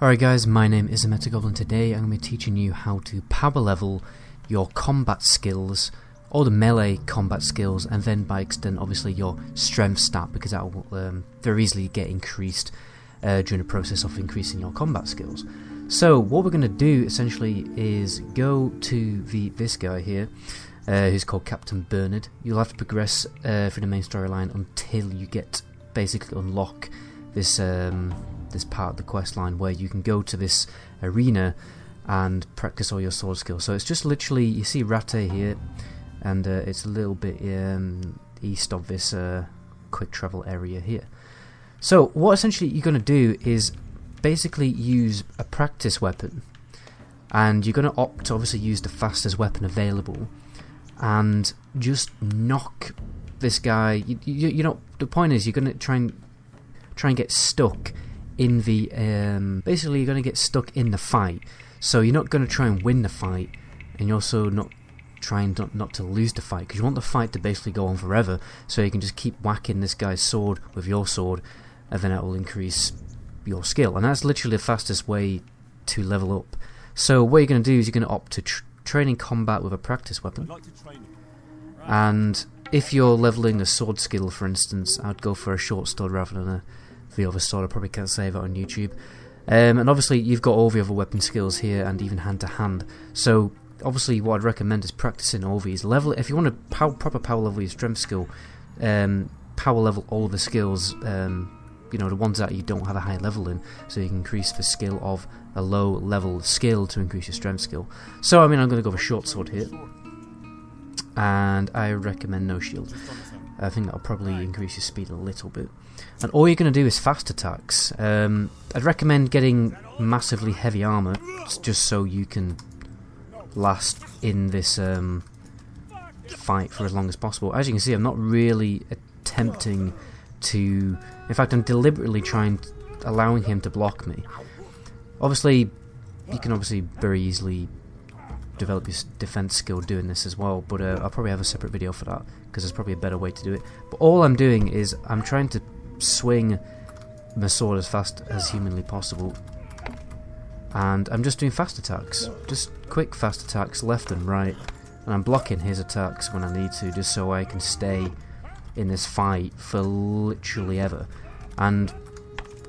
Alright guys, my name is Metagoblin. Today I'm going to be teaching you how to power level your combat skills, all the melee combat skills, and then by extent obviously your strength stat, because that will very easily get increased during the process of increasing your combat skills. So what we're going to do essentially is go to this guy here, who's called Captain Bernard. You'll have to progress through the main storyline until you get basically unlock this this part of the quest line where you can go to this arena and practice all your sword skills. So it's just literally, you see Rattay here, and it's a little bit east of this quick travel area here. So what essentially you're going to do is basically use a practice weapon, and you're going to opt to obviously use the fastest weapon available and just knock this guy. You know, the point is you're going to try and get stuck in the basically you're going to get stuck in the fight. So you're not going to try and win the fight, and you're also not trying not to lose the fight, because you want the fight to basically go on forever, so you can just keep whacking this guy's sword with your sword, and then it will increase your skill. And that's literally the fastest way to level up. So what you're going to do is you're going to opt to train in combat with a practice weapon. And if you're leveling the sword skill, for instance, I'd go for a short sword rather than the other sword. I probably can't save it on YouTube. And obviously you've got all the other weapon skills here, and even hand to hand. So obviously what I'd recommend is practicing all these. Level, if you want to proper power level your strength skill, power level all the skills, you know, the ones that you don't have a high level in, so you can increase the skill of a low level skill to increase your strength skill. So I mean, I'm going to go with a short sword here, and I recommend no shield. I think that'll probably increase your speed a little bit. And all you're going to do is fast attacks. I'd recommend getting massively heavy armor, just so you can last in this fight for as long as possible. As you can see, I'm not really attempting to... In fact, I'm deliberately allowing him to block me. Obviously, you can very easily develop your defense skill doing this as well, but I'll probably have a separate video for that, because there's probably a better way to do it. But all I'm doing is I'm trying to swing my sword as fast as humanly possible, and I'm just doing fast attacks, just quick fast attacks left and right, and I'm blocking his attacks when I need to, just so I can stay in this fight for literally ever. And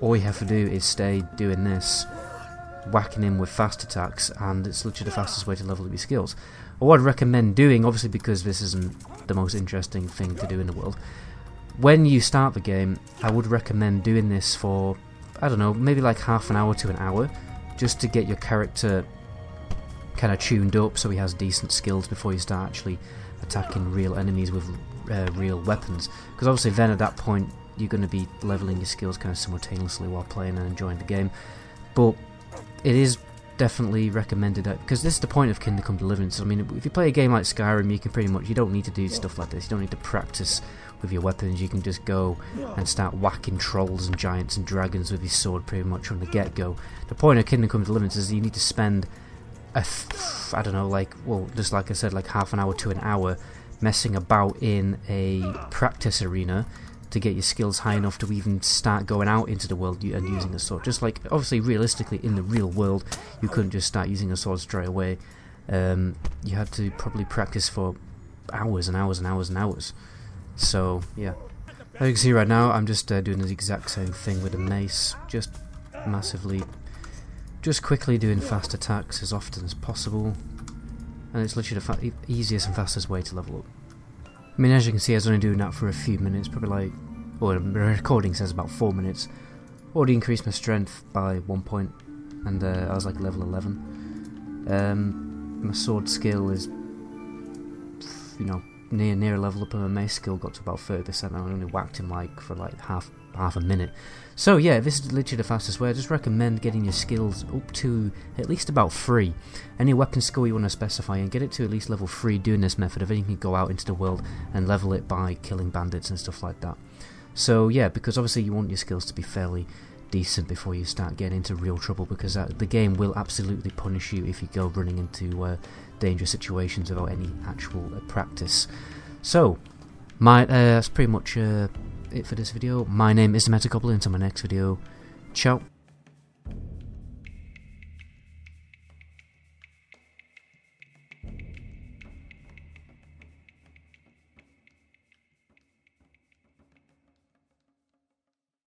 all you have to do is stay doing this, whacking him with fast attacks, and it's literally the fastest way to level up your skills. What I'd recommend doing, obviously because this isn't the most interesting thing to do in the world, when you start the game, I would recommend doing this for, I don't know, maybe like half an hour to an hour, just to get your character kind of tuned up so he has decent skills before you start actually attacking real enemies with real weapons. Because obviously then at that point you're going to be leveling your skills kind of simultaneously while playing and enjoying the game. But it is definitely recommended that, because this is the point of Kingdom Come Deliverance. I mean, if you play a game like Skyrim, you can pretty much, you don't need to do stuff like this. You don't need to practice with your weapons. You can just go and start whacking trolls and giants and dragons with your sword pretty much from the get-go. The point of Kingdom Come Deliverance is you need to spend I don't know, like, well, just like I said, like half an hour to an hour messing about in a practice arena to get your skills high enough to even start going out into the world and using a sword. Just like, obviously, realistically, in the real world, you couldn't just start using a sword straight away. You had to probably practice for hours and hours and hours and hours. So, yeah. As you can see right now, I'm just doing the exact same thing with a mace. Just quickly doing fast attacks as often as possible. And it's literally the easiest and fastest way to level up. I mean, as you can see, I was only doing that for a few minutes, probably like, well, the recording says about 4 minutes. Already increased my strength by 1 point, and I was like level 11. My sword skill is, you know, near a level up, and my mace skill got to about 30%, and I only whacked him like for like half a minute. So yeah, this is literally the fastest way. I just recommend getting your skills up to at least about 3. Any weapon skill you want to specify, and get it to at least level 3 doing this method, and then you can go out into the world and level it by killing bandits and stuff like that. So yeah, because obviously you want your skills to be fairly decent before you start getting into real trouble, because the game will absolutely punish you if you go running into dangerous situations without any actual practice. So that's pretty much it for this video. My name is Metagoblin. Until my next video, ciao.